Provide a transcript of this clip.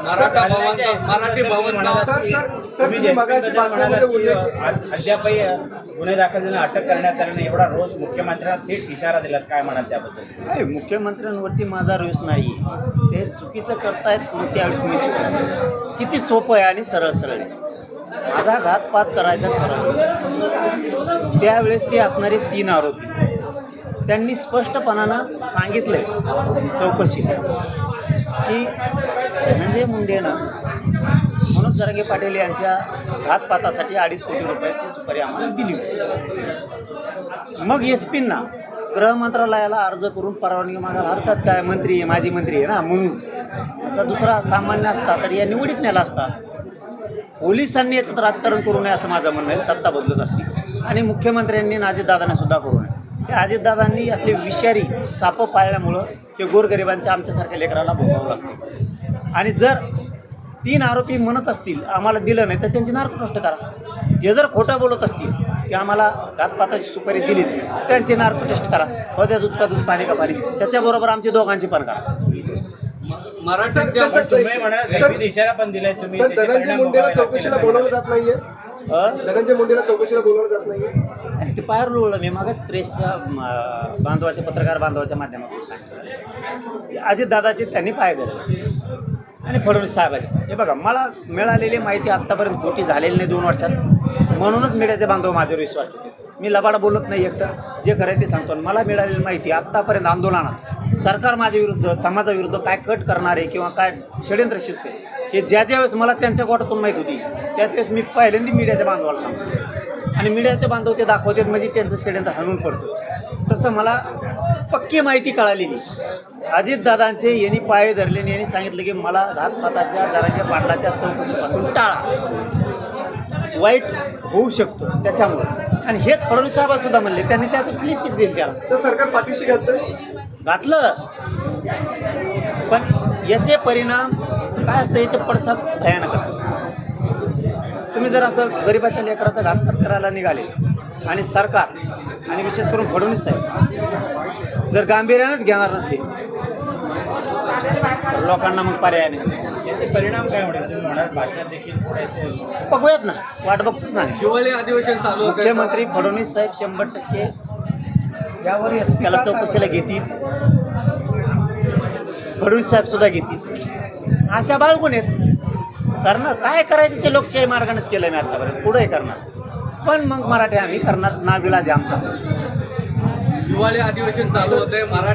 मराठी अद्यापही गुन्हे दाखल झाले, अटक करण्यात आली नाही, एवढा रोष मुख्यमंत्र्यांना थेट इशारा दिलात, काय म्हणाल त्याबद्दल? नाही, मुख्यमंत्र्यांवरती माझा रोष नाही. ते चुकीचं करतायत, मग त्यावेळेस मी स्वीकारतो. किती सोपं आहे आणि सरळ सरळ आहे. माझा घातपात करायचा ठरवलं त्यावेळेस ते असणारे 3 आरोपी त्यांनी स्पष्टपणानं सांगितलंय चौकशी की धनंजय मुंडेनं मनोज जरांगे पाटील यांच्या घातपातासाठी 2.5 कोटी रुपयाची सुपारी आम्हाला दिली होती. मग SP-ना गृह मंत्रालयाला अर्ज करून परवानगी मागायला हरकत काय? मंत्री आहे, माजी मंत्री आहे ना, म्हणून असता दुसरा सामान्य असता तर या निवडीत नेला असता. पोलिसांनी याच्यात राजकारण करू नये असं माझं म्हणणं आहे. सत्ता बदलत असते आणि मुख्यमंत्र्यांनी आणि अजितदादांना सुद्धा करू नये. त्या अजितदादांनी असले विषारी सापं पाळल्यामुळं हे गोरगरिबांच्या आमच्यासारख्या लेकराला भोगावं लागते. आणि जर 3 आरोपी म्हणत असतील आम्हाला दिलं नाही तर त्यांची नार्को टेस्ट करा. जे जर खोटं बोलत असतील की आम्हाला घातपाताची सुपारी दिली त्यांची नार्को टेस्ट करा. होत्या दूध का दूध पाणी का पाणी, त्याच्याबरोबर आमची दोघांची पण करा. इशारा पण दिलाय तुम्ही. धनंजय मुंडेला चौकशीला बोलवलं जात नाहीये. धनंजय मुंडेला चौकशीला बोलवलं जात नाहीये. आणि ते पायावर लोळलं. मी मागच प्रेसच्या बांधवाच्या पत्रकार बांधवाच्या माध्यमातून सांगितलं अजितदादाचे त्यांनी पाय धरले आणि फडणवीस साहेबाचे. हे बघा, मला मिळालेली माहिती आत्तापर्यंत खोटी झालेली नाही 2 वर्षात, म्हणूनच मीडियाचे बांधव माझ्यावर विश्वास ठेवते. मी लबाडा बोलत नाही, एकतर जे खरं आहे ते सांगतो. मला मिळालेली माहिती आत्तापर्यंत आंदोलनात सरकार माझ्या विरुद्ध, समाजाविरुद्ध काय कट करणारे किंवा काय षड्यंत्र शिजते हे ज्या वेळेस मला त्यांच्या कोर्टातून माहीत होती त्यावेळेस मी पहिल्यांदा मीडियाच्या बांधवाला सांगतो आणि मीडियाचे बांधव ते दाखवतात म्हणजे त्यांचं षड्यंत्र हाणून पडतं. तसं मला पक्की माहिती कळालेली. अजितदादांचे यांनी पाय धरले आणि यांनी सांगितलं की मला घातपाताच्या जरांगे पाटलाच्या चौकशीपासून टाळा, वाईट होऊ शकतं त्याच्यामुळे. आणि हेच फडणवीस साहेब सुद्धा म्हणले, त्यांनी त्यात क्लीन चिट दिली त्याला. सरकार पाठीशी घातलं, पण याचे परिणाम काय असतं, याचे पडसाद भयानक असतात. तुम्ही जर असं गरिबाच्या लेकराचा घातपात करायला निघाले आणि सरकार आणि विशेष करून फडणवीस साहेब जर गांभीर्यानंच घेणार नसले तर लोकांना मग पर्याय नाही. याचे परिणाम काय होणार? तुम्ही म्हणाल भाषा देखील थोडेसे बघूयात ना, वाट बघतात ना. हिवाळी अधिवेशन चालू. मुख्यमंत्री फडणवीस साहेब 100% यावर त्याला चौकशीला घेतील. फडणवीस साहेब सुद्धा घेतील. अशा बाळगून आहेत. करणार काय करायचं ते लोकशाही मार्गानेच केलं मी आतापर्यंत, पुढे करणार. पण मग मराठी आम्ही करणार, नाविलाज आमचा. हिवाळी अधिवेशन चालू होतंय.